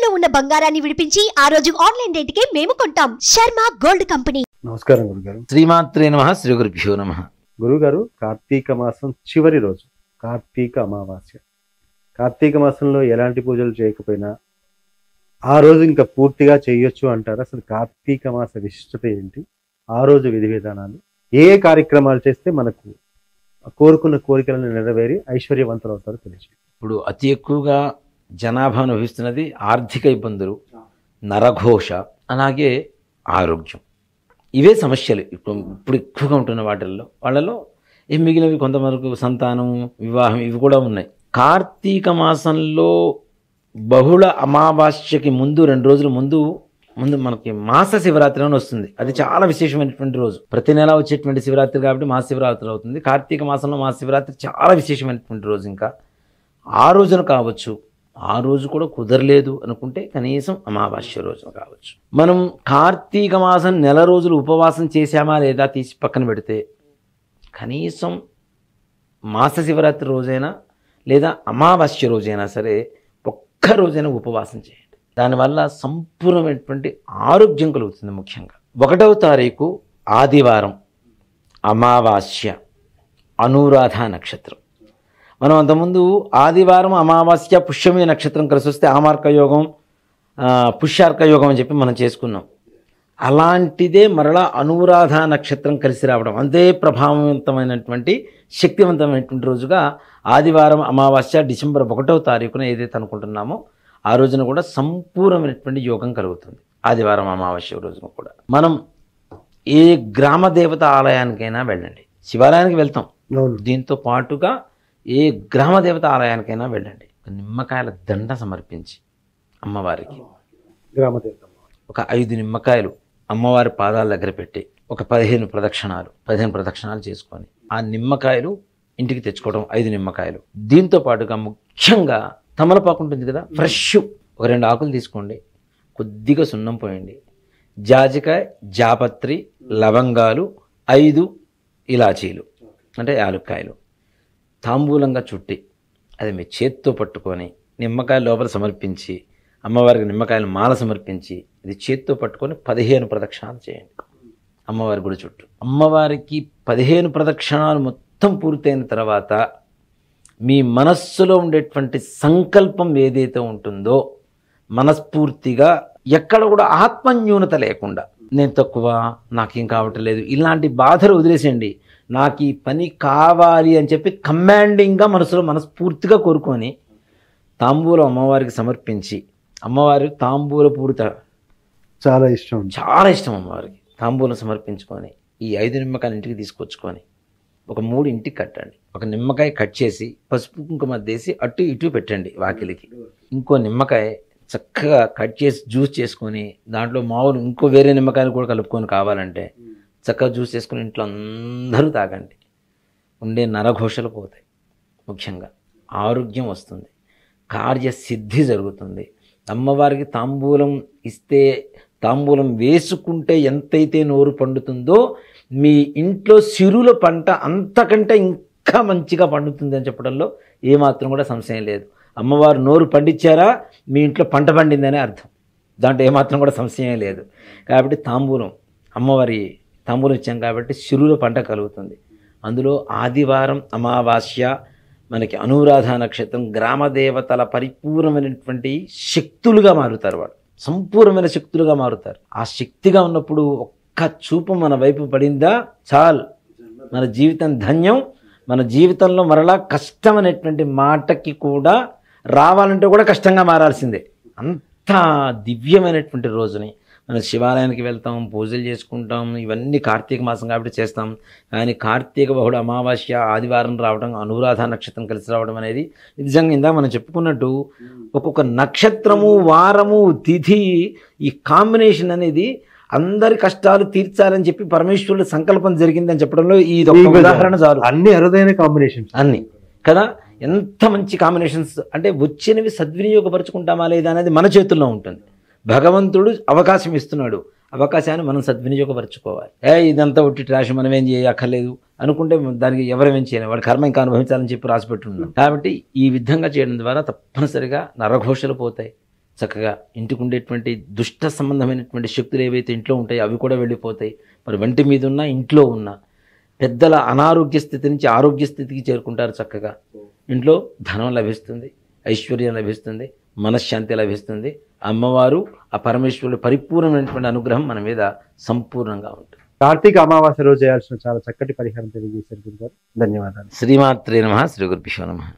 తాకట్టులో ఉన్న బంగారాన్ని విడిపించి ఆ రోజు ఆన్లైన్ రేటుకే మేము కొంటాం. Sharma gold company. నమస్కారం గురుగారు. శ్రీమాత్రే నమః. శ్రీ గురుభ్యో నమః. గురుగారు, కార్తీక మాసం చివరి రోజు కార్తీక అమావాస్య. కార్తీక మాసంలో ఎలాంటి పూజలు చేయకపోయినా ఆ రోజు ఇంకా పూర్తిగా చేయొచ్చు అంటారు. అసలు కార్తీక మాస విశిష్టత ఏంటి? ఆ రోజు విధి విధానాలు, ఏ కార్యక్రమాలు చేస్తే మనకు కోరుకున్న కోరికలను నెరవేరి ఐశ్వర్యవంతులు అవుతారో తెలియదు. ఇప్పుడు అతి ఎక్కువగా జనాభా అనుభవిస్తున్నది ఆర్థిక ఇబ్బందులు, నరఘోష, అలాగే ఆరోగ్యం. ఇవే సమస్యలు ఇప్పుడు ఎక్కువగా ఉంటున్న వాళ్ళలో మిగిలినవి కొంతవరకు సంతానం, వివాహం, ఇవి కూడా ఉన్నాయి. కార్తీక మాసంలో బహుళ అమావాస్యకి ముందు 2 రోజుల ముందు మనకి మాస శివరాత్రి అని వస్తుంది. అది చాలా విశేషమైనటువంటి రోజు. ప్రతి నెల వచ్చేటువంటి శివరాత్రి కాబట్టి మాస శివరాత్రి అవుతుంది. కార్తీక మాసంలో మాస శివరాత్రి చాలా విశేషమైనటువంటి రోజు. ఇంకా ఆ రోజున కావచ్చు, ఆ రోజు కూడా కుదరలేదు అనుకుంటే కనీసం అమావాస్య రోజున కావచ్చు. మనం కార్తీక మాసం నెల రోజులు ఉపవాసం చేశామా లేదా తీసి పక్కన పెడితే కనీసం మాస శివరాత్రి రోజైనా లేదా అమావాస్య రోజైనా సరే ఒక్క రోజైనా ఉపవాసం చేయండి. దానివల్ల సంపూర్ణమైనటువంటి ఆరోగ్యం కలుగుతుంది. ముఖ్యంగా 1వ తారీఖు ఆదివారం, అమావాస్య, అనురాధ నక్షత్రం. మనం అంతకుముందు ఆదివారం, అమావాస్య, పుష్యమి నక్షత్రం కలిసి వస్తే ఆమార్క యోగం, పుష్యార్క యోగం అని చెప్పి మనం చేసుకున్నాం. అలాంటిదే మరలా అనురాధ నక్షత్రం కలిసి రావడం, అంతే ప్రభావవంతమైనటువంటి శక్తివంతమైనటువంటి రోజుగా ఆదివారం, అమావాస్య, డిసెంబర్ 1వ తారీఖున ఏదైతే అనుకుంటున్నామో ఆ రోజున కూడా సంపూర్ణమైనటువంటి యోగం కలుగుతుంది. ఆదివారం, అమావాస్య రోజున కూడా మనం ఏ గ్రామ దేవత ఆలయానికైనా వెళ్ళండి. శివాలయానికి వెళ్తాం, దీంతో పాటుగా ఏ గ్రామ దేవత ఆలయానికైనా వెళ్ళండి. నిమ్మకాయల దండ సమర్పించి అమ్మవారికి ఒక 5 నిమ్మకాయలు అమ్మవారి పాదాల దగ్గర పెట్టి ఒక 15 ప్రదక్షిణాలు చేసుకొని ఆ నిమ్మకాయలు ఇంటికి తెచ్చుకోవడం. 5 నిమ్మకాయలు. దీంతో పాటుగా ముఖ్యంగా తమలపాకు ఉంటుంది కదా, ఫ్రెష్ ఒక 2 ఆకులు తీసుకోండి, కొద్దిగా సున్నం పోయండి, జాజికాయ, జాపత్రి, లవంగాలు, 5 ఇలాచీలు అంటే యాలుక్కాయలు తాంబూలంగా చుట్టి అది మీ చేత్తో పట్టుకొని నిమ్మకాయ లోపల సమర్పించి అమ్మవారికి నిమ్మకాయలు మాల సమర్పించి ఇది చేత్తో పట్టుకొని 15 ప్రదక్షిణాలు చేయండి అమ్మవారి గుడి చుట్టూ. అమ్మవారికి 15 ప్రదక్షిణాలు మొత్తం పూర్తయిన తర్వాత మీ మనస్సులో ఉండేటువంటి సంకల్పం ఏదైతే ఉంటుందో మనస్ఫూర్తిగా ఎక్కడ కూడా ఆత్మన్యూనత లేకుండా, నేను తక్కువ, నాకేం కావట్లేదు, ఇలాంటి బాధలు వదిలేసేయండి. నాకు ఈ పని కావాలి అని చెప్పి కమాండింగ్గా మనసులో మనస్ఫూర్తిగా కోరుకొని తాంబూలం అమ్మవారికి సమర్పించి, అమ్మవారికి తాంబూల పూరిత చాలా ఇష్టం అమ్మవారికి. తాంబూలం సమర్పించుకొని ఈ 5 నిమ్మకాయలు ఇంటికి తీసుకొచ్చుకొని ఒక 3 ఇంటికి కట్టండి. ఒక నిమ్మకాయ కట్ చేసి పసుపు కుంకుమ వేసి అటు ఇటు పెట్టండి వాకిలికి. ఇంకో నిమ్మకాయ చక్కగా కట్ చేసి జ్యూస్ చేసుకొని దాంట్లో మామూలు ఇంకో వేరే నిమ్మకాయలు కూడా కలుపుకొని కావాలంటే చక్కగా జ్యూస్ చేసుకుని ఇంట్లో అందరూ తాగండి. ఉండే నరఘోషలు పోతాయి, ముఖ్యంగా ఆరోగ్యం వస్తుంది, కార్యసిద్ధి జరుగుతుంది. అమ్మవారికి తాంబూలం ఇస్తే, తాంబూలం వేసుకుంటే ఎంతైతే నోరు పండుతుందో మీ ఇంట్లో సిరుల పంట అంతకంటే ఇంకా మంచిగా పండుతుంది అని చెప్పడంలో ఏమాత్రం కూడా సంశయం లేదు. అమ్మవారు నోరు పండించారా, మీ ఇంట్లో పంట పండిందనే అర్థం, దాంట్లో ఏమాత్రం కూడా సంశయం లేదు. కాబట్టి అమ్మవారి తాంబూలం ఇచ్చాం కాబట్టి సిరుల పంట కలుగుతుంది. అందులో ఆదివారం, అమావాస్య, మనకి అనురాధ నక్షత్రం, గ్రామదేవతల పరిపూర్ణమైనటువంటి శక్తులుగా మారుతారు. వాళ్ళు సంపూర్ణమైన శక్తులుగా మారుతారు. ఆ శక్తిగా ఉన్నప్పుడు ఒక్క చూపు మన వైపు పడిందా చాలు, మన జీవితం ధన్యం. మన జీవితంలో మరలా కష్టం అనేటువంటి మాటకి కూడా రావాలంటే కూడా కష్టంగా మారాల్సిందే. అంత దివ్యమైనటువంటి రోజుని మనం శివాలయానికి వెళ్తాం, పూజలు చేసుకుంటాం, ఇవన్నీ కార్తీక మాసం కాబట్టి చేస్తాం. కానీ కార్తీక బహుళ అమావాస్య ఆదివారం రావడం, అనురాధ నక్షత్రం కలిసి రావడం అనేది నిజంగా ఇందాక మనం చెప్పుకున్నట్టు ఒక్కొక్క నక్షత్రము, వారము, తిథి, ఈ కాంబినేషన్ అనేది అందరి కష్టాలు తీర్చాలని చెప్పి పరమేశ్వరుడు సంకల్పం జరిగిందని చెప్పడంలో ఇది ఒక ఉదాహరణ చాలు. అన్ని అరుదైన కాంబినేషన్స్ అన్ని కదా, ఎంత మంచి కాంబినేషన్స్. అంటే వచ్చినవి సద్వినియోగపరుచుకుంటామా లేదా అనేది మన చేతుల్లో ఉంటుంది. భగవంతుడు అవకాశం ఇస్తున్నాడు, అవకాశాన్ని మనం సద్వినియోగపరచుకోవాలి. ఇదంతా ఒట్టి ట్రాష్, మనం ఏం చేయక్కర్లేదు అనుకుంటే దానికి ఎవరేం చేయలేము, వాడు కర్మ ఇంకా అనుభవించాలని చెప్పి రాసిపెట్టున్నాం. కాబట్టి ఈ విధంగా చేయడం ద్వారా తప్పనిసరిగా నరఘోషలు పోతాయి, చక్కగా ఇంటికి ఉండేటువంటి దుష్ట సంబంధమైనటువంటి శక్తులు ఏవైతే ఇంట్లో ఉంటాయో అవి కూడా వెళ్ళిపోతాయి. మరి వంటి మీద ఉన్న ఇంట్లో ఉన్న పెద్దల అనారోగ్య స్థితి నుంచి ఆరోగ్య స్థితికి చేరుకుంటారు. చక్కగా ఇంట్లో ధనం లభిస్తుంది, ఐశ్వర్యం లభిస్తుంది, మనశ్శాంతి లభిస్తుంది. అమ్మవారు ఆ పరమేశ్వరుడు పరిపూర్ణమైనటువంటి అనుగ్రహం మన మీద సంపూర్ణంగా ఉంటుంది. కార్తీక అమావాస్య రోజు చేయాల్సిన చాలా చక్కటి పరిహారం తెలియజేశారు గురుగారు. ధన్యవాదాలు. శ్రీమాత్రే నమః. శ్రీ గురుభ్యో నమః.